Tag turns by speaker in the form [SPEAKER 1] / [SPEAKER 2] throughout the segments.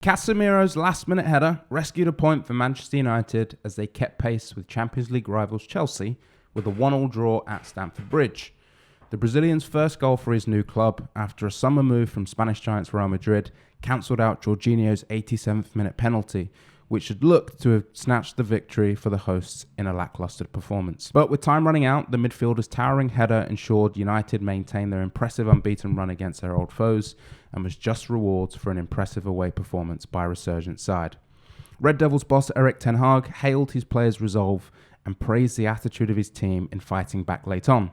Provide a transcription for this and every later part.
[SPEAKER 1] Casemiro's last-minute header rescued a point for Manchester United as they kept pace with Champions League rivals Chelsea with a 1-1 draw at Stamford Bridge. The Brazilian's first goal for his new club after a summer move from Spanish giants Real Madrid cancelled out Jorginho's 87th minute penalty, which had looked to have snatched the victory for the hosts in a lacklustre performance. But with time running out, the midfielder's towering header ensured United maintained their impressive unbeaten run against their old foes and was just rewards for an impressive away performance by a resurgent side. Red Devils boss Erik ten Hag hailed his players' resolve and praised the attitude of his team in fighting back late on.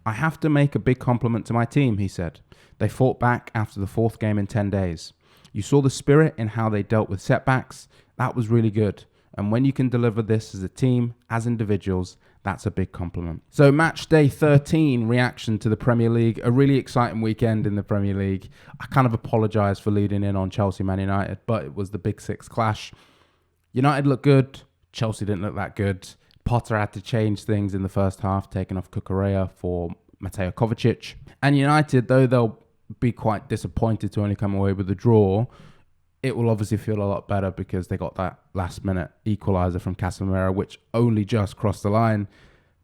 [SPEAKER 1] "I have to make a big compliment to my team," he said. "They fought back after the fourth game in 10 days. You saw the spirit in how they dealt with setbacks. That was really good. And when you can deliver this as a team, as individuals, that's a big compliment." So match day 13 reaction to the Premier League. A really exciting weekend in the Premier League. I kind of apologise for leading in on Chelsea Man United, but it was the Big Six clash. United looked good. Chelsea didn't look that good. Potter had to change things in the first half, taking off Cucurella for Mateo Kovacic. And United, though they'll be quite disappointed to only come away with a draw, it will obviously feel a lot better because they got that last-minute equaliser from Casemiro, which only just crossed the line,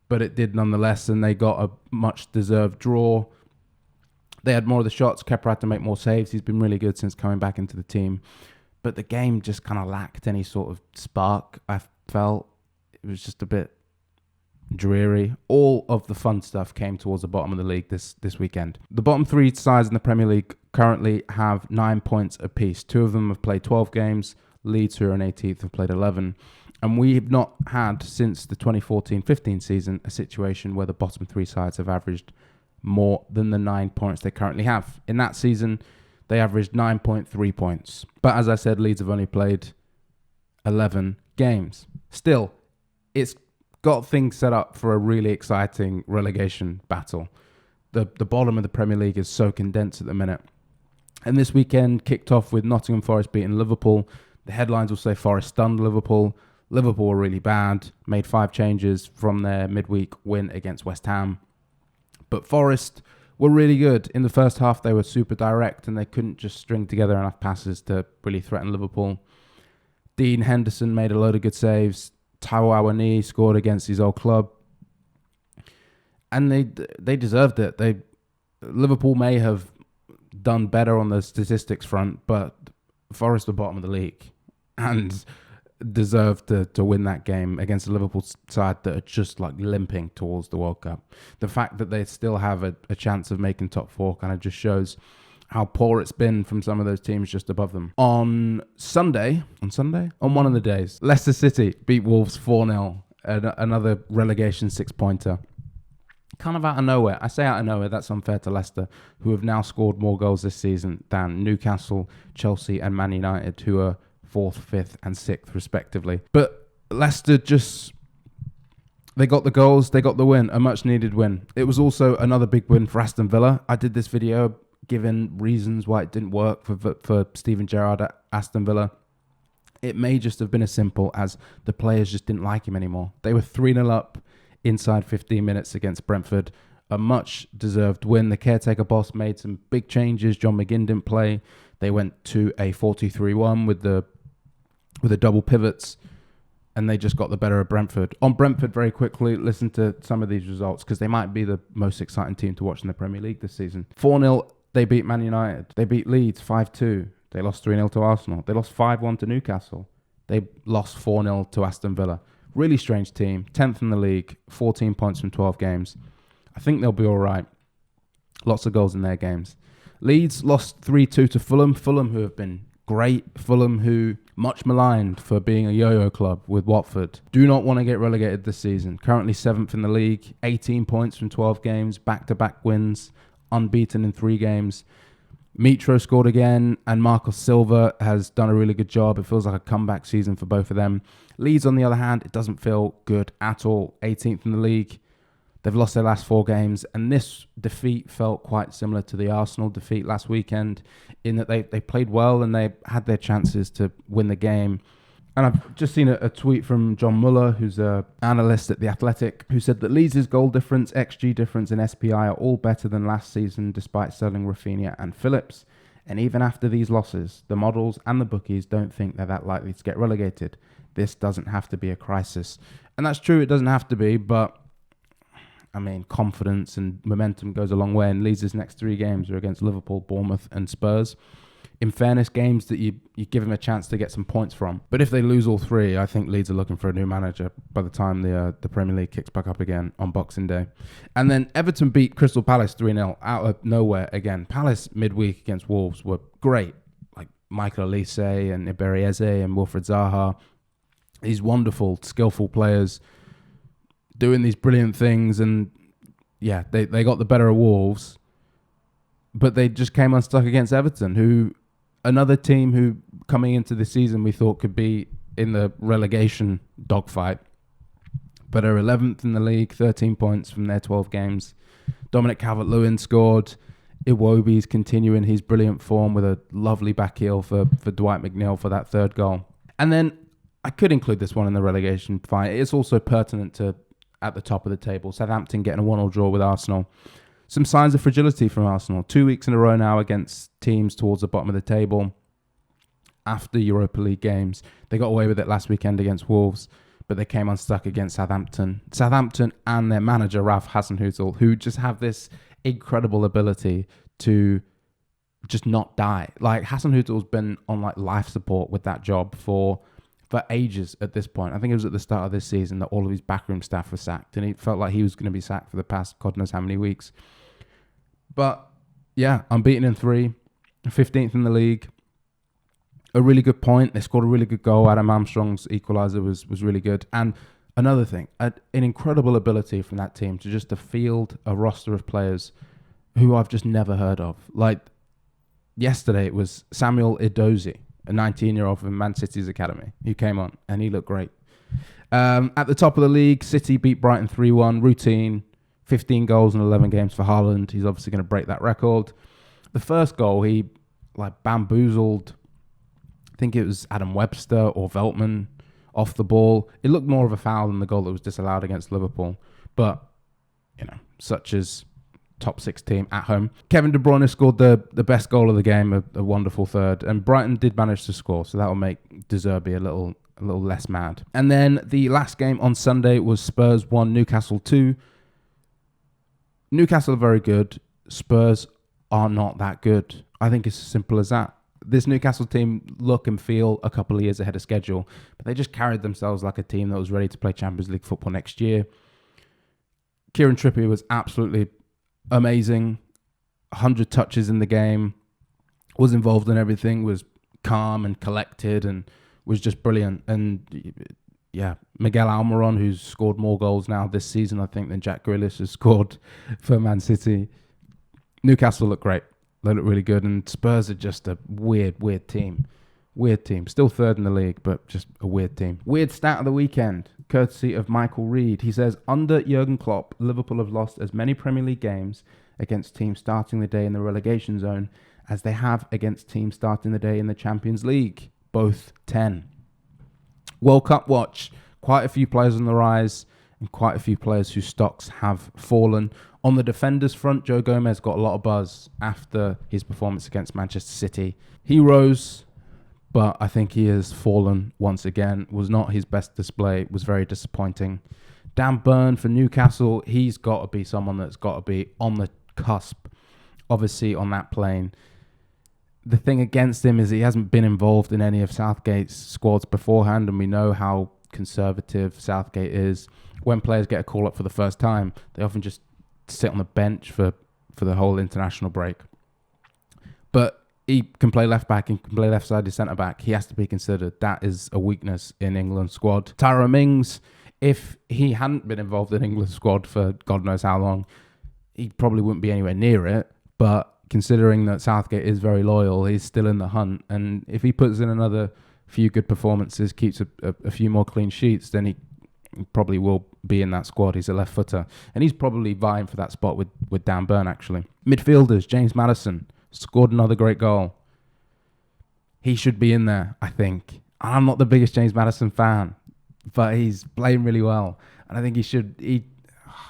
[SPEAKER 1] but it did nonetheless, and they got a much-deserved draw. They had more of the shots. Kepa had to make more saves. He's been really good since coming back into the team. But the game just kind of lacked any sort of spark, I felt. It was just a bit dreary. All of the fun stuff came towards the bottom of the league this weekend. The bottom three sides in the Premier League currently have 9 points apiece. 2 of them have played 12 games. Leeds, who are in 18th, have played 11. And we have not had, since the 2014-15 season, a situation where the bottom 3 sides have averaged more than the 9 points they currently have. In that season, they averaged 9.3 points. But as I said, Leeds have only played 11 games. Still, it's got things set up for a really exciting relegation battle. The bottom of the Premier League is so condensed at the minute. And this weekend kicked off with Nottingham Forest beating Liverpool. The headlines will say Forest stunned Liverpool. Liverpool were really bad, made 5 changes from their midweek win against West Ham. But Forest were really good. In the first half, they were super direct and they couldn't just string together enough passes to really threaten Liverpool. Dean Henderson made a load of good saves. Taiwo Awoniyi scored against his old club. And they deserved it. Liverpool may have done better on the statistics front, but Forest were bottom of the league and deserved to win that game against a Liverpool side that are just like limping towards the World Cup. The fact that they still have a chance of making top 4 kind of just shows how poor it's been from some of those teams just above them. On one of the days, Leicester City beat Wolves 4-0, another relegation 6-pointer. Kind of out of nowhere. I say out of nowhere, that's unfair to Leicester, who have now scored more goals this season than Newcastle, Chelsea and Man United, who are 4th, 5th and 6th respectively. But Leicester they got the goals, they got the win, a much needed win. It was also another big win for Aston Villa. I did this video given reasons why it didn't work for Steven Gerrard at Aston Villa. It may just have been as simple as the players just didn't like him anymore. They were 3-0 up inside 15 minutes against Brentford. A much-deserved win. The caretaker boss made some big changes. John McGinn didn't play. They went to a 4-2-3-1 with the double pivots, and they just got the better of Brentford. On Brentford, very quickly, listen to some of these results, because they might be the most exciting team to watch in the Premier League this season. 4-0, they beat Man United. They beat Leeds 5-2. They lost 3-0 to Arsenal. They lost 5-1 to Newcastle. They lost 4-0 to Aston Villa. Really strange team. 10th in the league, 14 points from 12 games. I think they'll be all right. Lots of goals in their games. Leeds lost 3-2 to Fulham. Fulham, who have been great. Fulham, who much maligned for being a yo-yo club with Watford. Do not want to get relegated this season. Currently 7th in the league. 18 points from 12 games. Back-to-back wins. Unbeaten in 3 games. Mitro scored again, and Marcos Silva has done a really good job. It feels like a comeback season for both of them. Leeds, on the other hand, it doesn't feel good at all. 18th in the league. They've lost their last 4 games, and this defeat felt quite similar to the Arsenal defeat last weekend in that they played well and they had their chances to win the game. And I've just seen a tweet from John Muller, who's an analyst at The Athletic, who said that Leeds' goal difference, XG difference and SPI are all better than last season despite selling Rafinha and Phillips. And even after these losses, the models and the bookies don't think they're that likely to get relegated. This doesn't have to be a crisis. And that's true, it doesn't have to be, but I mean, confidence and momentum goes a long way, and Leeds' next 3 games are against Liverpool, Bournemouth and Spurs. In fairness, games that you give them a chance to get some points from. But if they lose all 3, I think Leeds are looking for a new manager by the time the Premier League kicks back up again on Boxing Day. And then Everton beat Crystal Palace 3-0 out of nowhere again. Palace midweek against Wolves were great. Like Michael Olise and Iberieze and Wilfred Zaha. These wonderful, skillful players doing these brilliant things. And yeah, they got the better of Wolves. But they just came unstuck against Everton, who... Another team who, coming into the season, we thought could be in the relegation dogfight, but are 11th in the league, 13 points from their 12 games. Dominic Calvert-Lewin scored. Iwobi's continuing his brilliant form with a lovely back heel for Dwight McNeil for that 3rd goal. And then I could include this one in the relegation fight. It's also pertinent to at the top of the table. Southampton getting a 1-1 draw with Arsenal. Some signs of fragility from Arsenal. 2 weeks in a row now against teams towards the bottom of the table after Europa League games. They got away with it last weekend against Wolves, but they came unstuck against Southampton. Southampton and their manager, Ralph Hasenhüttl, who just have this incredible ability to just not die. Like, Hasenhüttl's been on like life support with that job for ages at this point. I think it was at the start of this season that all of his backroom staff were sacked, and he felt like he was going to be sacked for the past God knows how many weeks. But yeah, unbeaten in 3, 15th in the league. A really good point. They scored a really good goal. Adam Armstrong's equaliser was really good. And another thing, an incredible ability from that team to field a roster of players who I've just never heard of. Like yesterday, it was Samuel Edozie, a 19-year-old from Man City's academy, who came on, and he looked great. At the top of the league, City beat Brighton 3-1. Routine. 15 goals in 11 games for Haaland. He's obviously going to break that record. The first goal, he bamboozled, I think it was Adam Webster or Veltman off the ball. It looked more of a foul than the goal that was disallowed against Liverpool. But, such as top 6 team at home. Kevin De Bruyne scored the best goal of the game, a wonderful third. And Brighton did manage to score, so that will make De Zerbi a little less mad. And then the last game on Sunday was Spurs 1, Newcastle 2. Newcastle are very good. Spurs are not that good. I think it's as simple as that. This Newcastle team look and feel a couple of years ahead of schedule, but they just carried themselves like a team that was ready to play Champions League football next year. Kieran Trippier was absolutely amazing. 100 touches in the game, was involved in everything, was calm and collected, and was just brilliant. And yeah, Miguel Almiron, who's scored more goals now this season, I think, than Jack Grealish has scored for Man City. Newcastle look great. They look really good. And Spurs are just a weird team. Weird team. Still 3rd in the league, but just a weird team. Weird stat of the weekend, courtesy of Michael Reed. He says, under Jurgen Klopp, Liverpool have lost as many Premier League games against teams starting the day in the relegation zone as they have against teams starting the day in the Champions League. Both 10. World Cup watch. Quite a few players on the rise and quite a few players whose stocks have fallen. On the defenders front, Joe Gomez got a lot of buzz after his performance against Manchester City. He rose, but I think he has fallen once again. Was not his best display. Was very disappointing. Dan Burn for Newcastle, he's got to be someone that's got to be on the cusp, obviously, on that plane. The thing against him is he hasn't been involved in any of Southgate's squads beforehand, and we know how conservative Southgate is. When players get a call up for the first time, they often just sit on the bench for the whole international break. But he can play left back and can play left-sided centre-back. He has to be considered. That is a weakness in England's squad. Tyrone Mings, if he hadn't been involved in England's squad for God knows how long, he probably wouldn't be anywhere near it. But considering that Southgate is very loyal, he's still in the hunt. And if he puts in another few good performances, keeps a few more clean sheets, then he probably will be in that squad. He's a left footer. And he's probably vying for that spot with Dan Burn, actually. Midfielders, James Maddison scored another great goal. He should be in there, I think. I'm not the biggest James Maddison fan, but he's playing really well. And I think he should...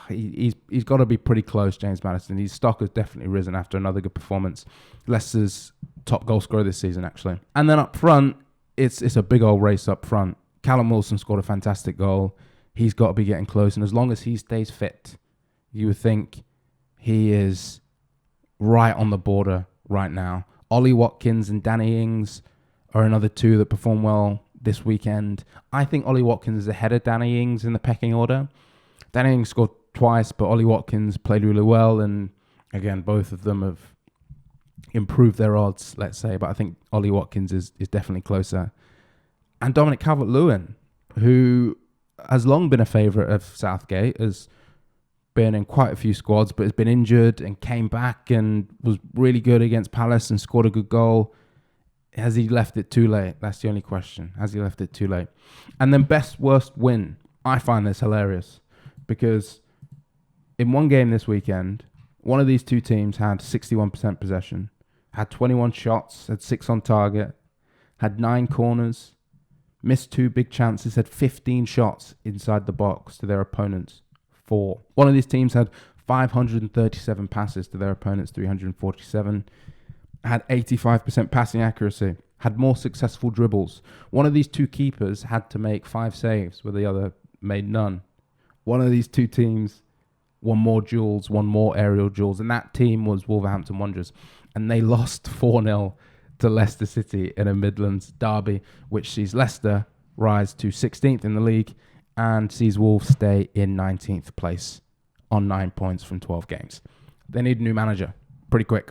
[SPEAKER 1] He's got to be pretty close, James Maddison. His stock has definitely risen after another good performance. Leicester's top goal scorer this season, actually. And then up front, it's a big old race up front. Callum Wilson scored a fantastic goal. He's got to be getting close. And as long as he stays fit, you would think he is right on the border right now. Ollie Watkins and Danny Ings are another two that perform well this weekend. I think Ollie Watkins is ahead of Danny Ings in the pecking order. Danny Ings scored twice, but Ollie Watkins played really well. And again, both of them have improved their odds, let's say. But I think Ollie Watkins is definitely closer. And Dominic Calvert-Lewin, who has long been a favourite of Southgate, has been in quite a few squads, but has been injured and came back and was really good against Palace and scored a good goal. Has he left it too late? That's the only question. Has he left it too late? And then best worst win. I find this hilarious because in one game this weekend, one of these two teams had 61% possession, had 21 shots, had 6 on target, had 9 corners, missed 2 big chances, had 15 shots inside the box to their opponents 4. One of these teams had 537 passes to their opponents 347, had 85% passing accuracy, had more successful dribbles. One of these two keepers had to make 5 saves, where the other made none. One of these two teams won more duels, won more aerial duels, and that team was Wolverhampton Wanderers. And they lost 4-0 to Leicester City in a Midlands derby, which sees Leicester rise to 16th in the league and sees Wolves stay in 19th place on 9 points from 12 games. They need a new manager pretty quick.